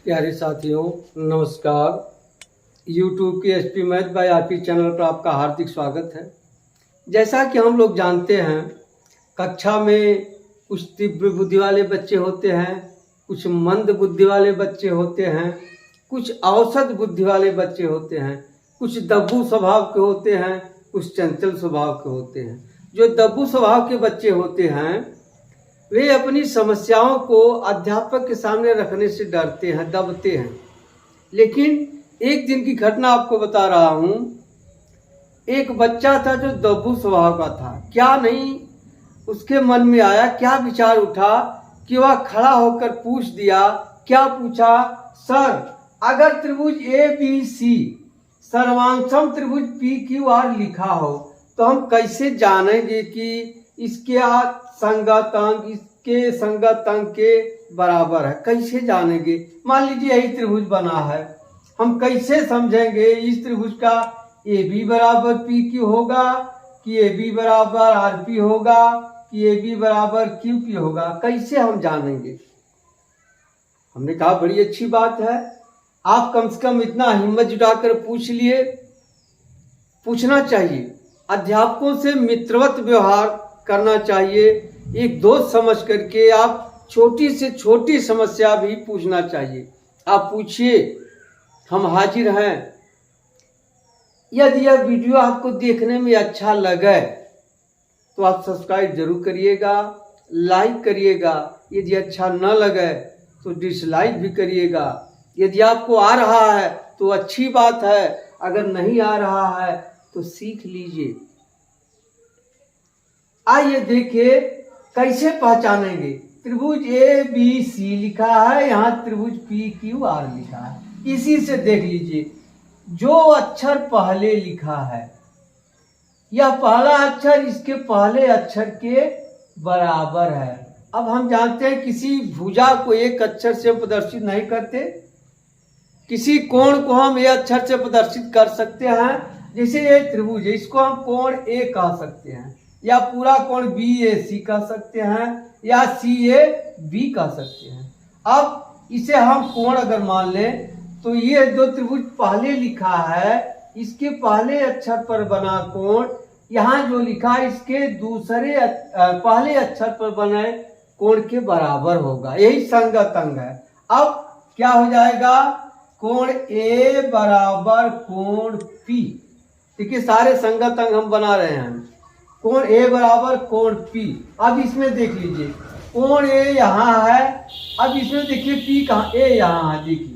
प्यारे साथियों नमस्कार। YouTube के SP math by RP channel पर आपका हार्दिक स्वागत है। जैसा कि हम लोग जानते हैं, कक्षा में कुछ तीव्र बुद्धि वाले बच्चे होते हैं, कुछ मंद बुद्धि वाले बच्चे होते हैं, कुछ औसत बुद्धि वाले बच्चे होते हैं, कुछ दब्बू स्वभाव के होते हैं, कुछ चंचल स्वभाव के होते हैं। जो दब्बू स्वभाव के बच्चे होते हैं वे अपनी समस्याओं को अध्यापक के सामने रखने से डरते हैं, दबते हैं। लेकिन एक दिन की घटना आपको बता रहा हूँ। एक बच्चा था जो दब्बू स्वभाव का था। क्या नहीं उसके मन में आया, क्या विचार उठा कि वह खड़ा होकर पूछ दिया। क्या पूछा? सर, अगर त्रिभुज ए बी सी सर्वांशम त्रिभुज पी क्यू आर लिखा हो तो हम कैसे जानेंगे कि इसके संगत अंक इसके संगत अंक के बराबर है? कैसे जानेंगे? मान लीजिए यही त्रिभुज बना है, हम कैसे समझेंगे इस त्रिभुज का ए बी बराबर पी क्यू होगा कि ए बी बराबर आर पी होगा कि ए बी बराबर क्यू पी होगा? कैसे हम जानेंगे? हमने कहा बड़ी अच्छी बात है, आप कम से कम इतना हिम्मत जुटाकर पूछ लिए। पूछना चाहिए, अध्यापकों से मित्रवत व्यवहार करना चाहिए। एक दोस्त समझ करके आप छोटी से छोटी समस्या भी पूछना चाहिए। आप पूछिए, हम हाजिर हैं। यदि यह वीडियो आपको देखने में अच्छा लगे तो आप सब्सक्राइब जरूर करिएगा, लाइक करिएगा। यदि अच्छा न लगे तो डिसलाइक भी करिएगा। यदि आपको आ रहा है तो अच्छी बात है, अगर नहीं आ रहा है तो सीख लीजिए। आइए देखिए कैसे पहचानेंगे। त्रिभुज ए बी सी लिखा है, यहाँ त्रिभुज पी क्यू आर लिखा है। इसी से देख लीजिए, जो अक्षर पहले लिखा है यह पहला अक्षर इसके पहले अक्षर के बराबर है। अब हम जानते हैं किसी भुजा को एक अक्षर से प्रदर्शित नहीं करते, किसी कोण को हम ए अक्षर से प्रदर्शित कर सकते हैं। जैसे ये त्रिभुज है, इसको हम कोण ए कह सकते हैं, या पूरा कोण बी ए सी कह सकते हैं, या सी ए बी कह सकते हैं। अब इसे हम कोण अगर मान लें तो ये जो त्रिभुज पहले लिखा है इसके पहले अक्षर पर बना कोण यहाँ जो लिखा है इसके दूसरे पहले अक्षर पर बने कोण के बराबर होगा। यही संगत अंग है। अब क्या हो जाएगा? कोण ए बराबर कोण पी। देखिए सारे संगत अंग हम बना रहे हैं। कोण ए बराबर कोण पी। अब इसमें देख लीजिए, कोण ए यहाँ है, अब इसमें देखिए पी कहाँ? ए यहाँ है। देखिए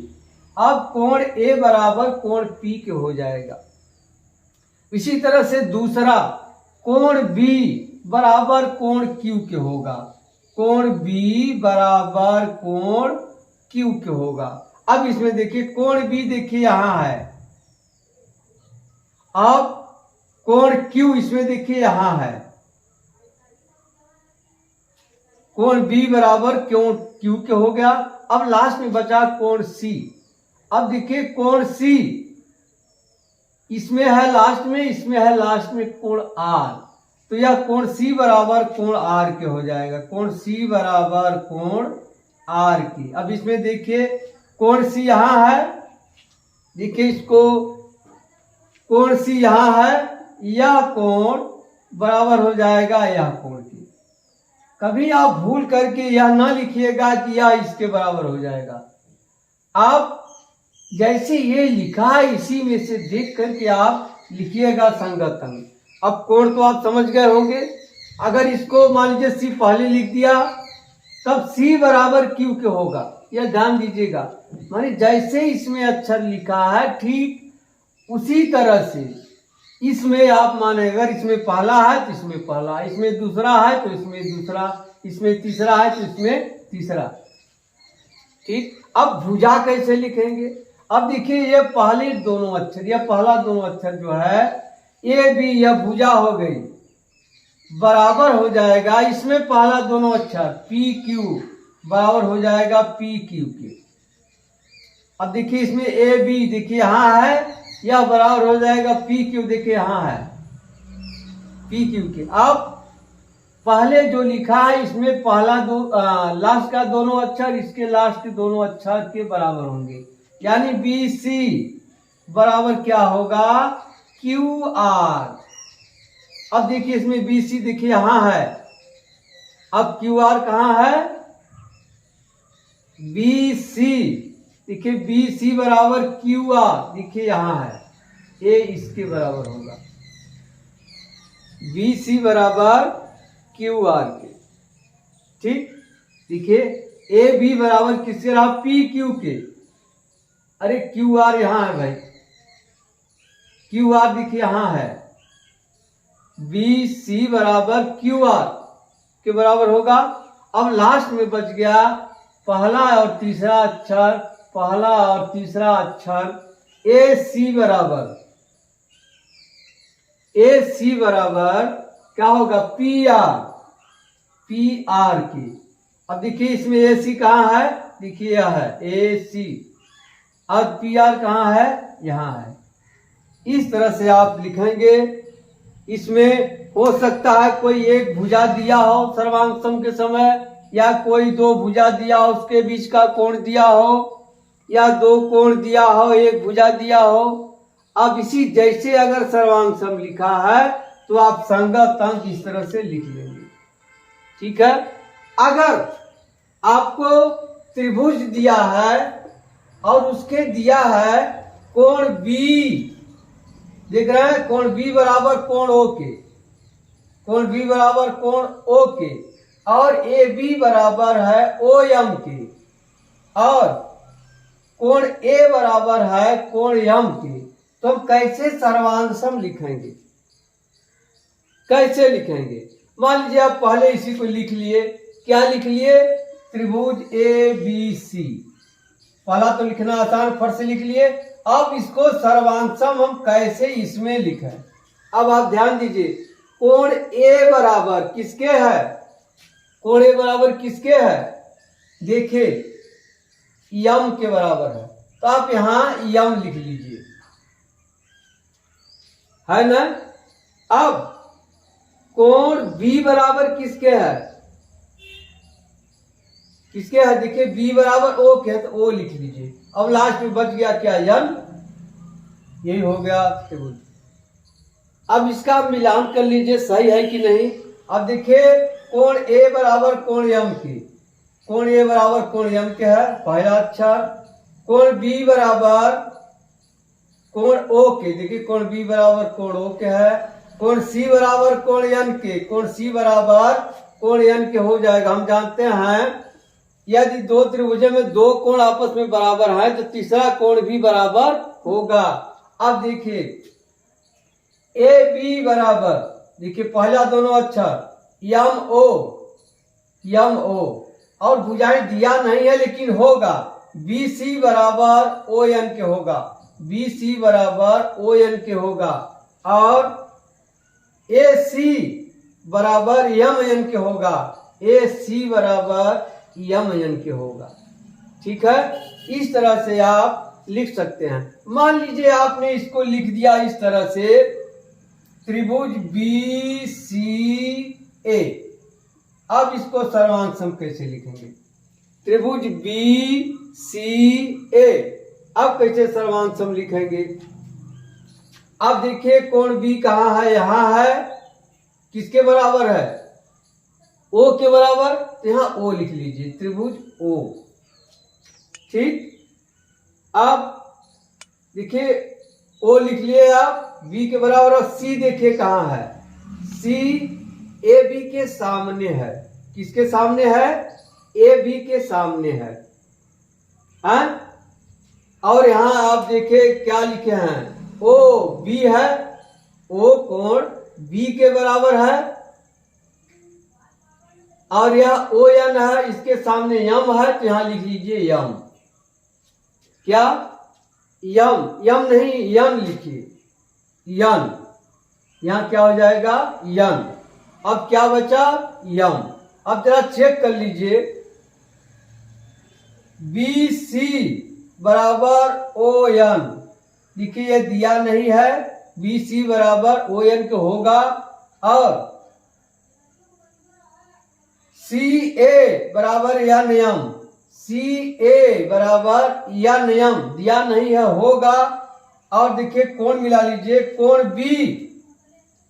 अब कोण ए बराबर कोण पी के हो जाएगा। इसी तरह से दूसरा कोण बी बराबर कोण क्यू के होगा। कोण बी बराबर कोण क्यू के होगा। अब इसमें देखिए कोण बी देखिए यहाँ है, अब कोण क्यू इसमें देखिए यहां है। कोण बी बराबर कोण क्यू के हो गया। अब लास्ट में बचा कोण सी। अब देखिए कोण सी इसमें है लास्ट में, इसमें है लास्ट में कोण आर, तो यह कोण सी बराबर कोण आर के हो जाएगा। कोण सी बराबर कोण आर की। अब इसमें देखिए कोण सी यहां है, देखिए इसको कोण सी यहां है, यह कोण बराबर हो जाएगा यह कोण की। कभी आप भूल करके यह ना लिखिएगा कि यह इसके बराबर हो जाएगा। आप जैसे ये लिखा है इसी में से देख करके आप लिखिएगा संगत अंग। अब कोण तो आप समझ गए होंगे। अगर इसको मान लीजिए सी पहले लिख दिया तब सी बराबर क्यू के होगा, यह ध्यान दीजिएगा। माने जैसे इसमें अक्षर लिखा है ठीक उसी तरह से इसमें आप माने, अगर इसमें पहला है तो इसमें पहला, इसमें दूसरा है तो इसमें दूसरा, इसमें तीसरा है तो इसमें तीसरा। ठीक। अब भुजा कैसे लिखेंगे? अब देखिए ये पहले दोनों अक्षर, यह पहला दोनों अक्षर जो है ए बी, यह भुजा हो गई, बराबर हो जाएगा इसमें पहला दोनों अक्षर पी क्यू बराबर हो जाएगा पी क्यू के। अब देखिए इसमें ए बी देखिए यहाँ है, यह बराबर हो जाएगा पी क्यू, देखिए यहाँ है पी क्यू के। अब पहले जो लिखा है इसमें पहला लास्ट का दोनों अक्षर इसके लास्ट के दोनों अक्षर के बराबर होंगे, यानी बी सी बराबर क्या होगा, क्यू आर। अब देखिए इसमें बी सी देखिए यहां है, अब क्यू आर कहां है, बी सी। देखिए बी सी बराबर क्यू आर, देखिए यहां है, ए इसके बराबर होगा, बी सी बराबर क्यू आर के। ठीक, देखिए ए बी बराबर किसके रहा, पी क्यू के। अरे क्यू आर यहां है भाई, क्यू आर देखिए यहां है, बी सी बराबर क्यू आर के बराबर होगा। अब लास्ट में बच गया पहला और तीसरा अक्षर, पहला और तीसरा अक्षर ए सी बराबर, ए सी बराबर क्या होगा, पी आर, पी आर की। अब देखिए इसमें ए सी कहाँ है, देखिए यह है ए सी, अब पी आर कहाँ है, यहाँ है। इस तरह से आप लिखेंगे। इसमें हो सकता है कोई एक भुजा दिया हो सर्वांग सम के समय, या कोई दो भुजा दिया हो उसके बीच का कोण दिया हो, या दो कोण दिया हो एक भुजा दिया हो। अब इसी जैसे अगर सर्वांग सम लिखा है तो आप संगत अंक इस तरह से लिख लेंगे। ठीक है, अगर आपको त्रिभुज दिया है और उसके दिया है कोण बी, देख रहे हैं, कोण बी बराबर कोण ओ के, कोण बी बराबर कोण ओ के, और ए बी बराबर है ओ एम के, और कोण ए बराबर है कोण एम के, तो हम कैसे सर्वांग सम लिखेंगे, कैसे लिखेंगे। मान लीजिए आप पहले इसी को लिख लिए, क्या लिख लिए, त्रिभुज ए बी सी, पहला तो लिखना आसान, फट से लिख लिए। अब इसको सर्वांग सम हम कैसे इसमें लिखें। अब आप ध्यान दीजिए, कोण ए बराबर किसके है, कोण ए बराबर किसके है, देखिए यम के बराबर है, तो आप यहां यम लिख लीजिए, है ना। अब कोण बी बराबर किसके है, किसके है, देखिए बी बराबर ओ के है, तो ओ लिख लीजिए। अब लास्ट में बच गया क्या, यन, यही हो गया त्रिभुज। अब इसका मिलान कर लीजिए सही है कि नहीं। अब देखिए कोण ए बराबर कोण यम की, कोण ए बराबर कोण यम के है पहला अक्षर, कोण बी बराबर कोण ओ के, देखिए कोण बी बराबर कोण ओ के है, कोण सी बराबर कोण एन के, कोण सी बराबर कोण एन के हो जाएगा। हम जानते हैं यदि दो त्रिभुजों में दो कोण आपस में बराबर है तो तीसरा कोण भी बराबर होगा। अब देखिए ए बी बराबर, देखिए पहला दोनों अक्षर यम ओ, यम ओ, और भुजाएं दिया नहीं है लेकिन होगा, बी सी बराबर ओ एन के होगा, बी सी बराबर ओ एन के होगा, और ए सी बराबर यम एन के होगा, ए सी बराबर यम एन के होगा। ठीक है, इस तरह से आप लिख सकते हैं। मान लीजिए आपने इसको लिख दिया इस तरह से, त्रिभुज बी सी ए। अब इसको सर्वांग सम कैसे लिखेंगे, त्रिभुज बी सी ए, अब कैसे सर्वांग सम लिखेंगे। अब देखिए कोण बी कहाँ है, यहां है, किसके बराबर है, ओ के बराबर, तो यहां ओ लिख लीजिए, त्रिभुज ओ। ठीक, अब देखिए ओ लिख लिए आप, बी के बराबर, और सी देखिए कहां है, सी ए बी के सामने है, किसके सामने है, ए बी के सामने है, हैं? और यहां आप देखिए क्या लिखे हैं, ओ बी है, ओ कोण बी के बराबर है, और यह ओ एन है, इसके सामने यम है, तो यहां लिख लीजिए यम, क्या, यम, यम नहीं यन लिखिए, यन, यहां क्या हो जाएगा, यन। अब क्या बचा, यम। अब जरा चेक कर लीजिए, बी सी बराबर ओ एन, देखिए ये दिया नहीं है, बी सी बराबर ओ एन के होगा, और सी ए बराबर या नियम, सी ए बराबर या नियम दिया नहीं है, होगा। और देखिए कोण मिला लीजिए,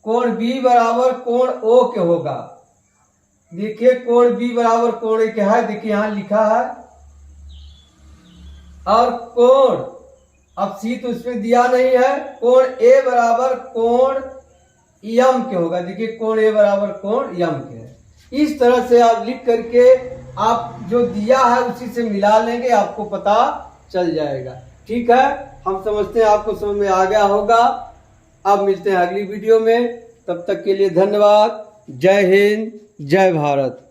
कोण बी बराबर कोण ओ के होगा। देखिए कोण बी बराबर कोण ए के है, देखिए यहां लिखा है। और कोण, अब सी तो इसमें दिया नहीं है, कोण ए बराबर कोण यम के होगा। देखिए कोण ए बराबर कोण यम के है। इस तरह से आप लिख करके आप जो दिया है उसी से मिला लेंगे, आपको पता चल जाएगा। ठीक है, हम समझते हैं आपको समझ में आ गया होगा। अब मिलते हैं अगली वीडियो में, तब तक के लिए धन्यवाद। जय हिंद, जय भारत।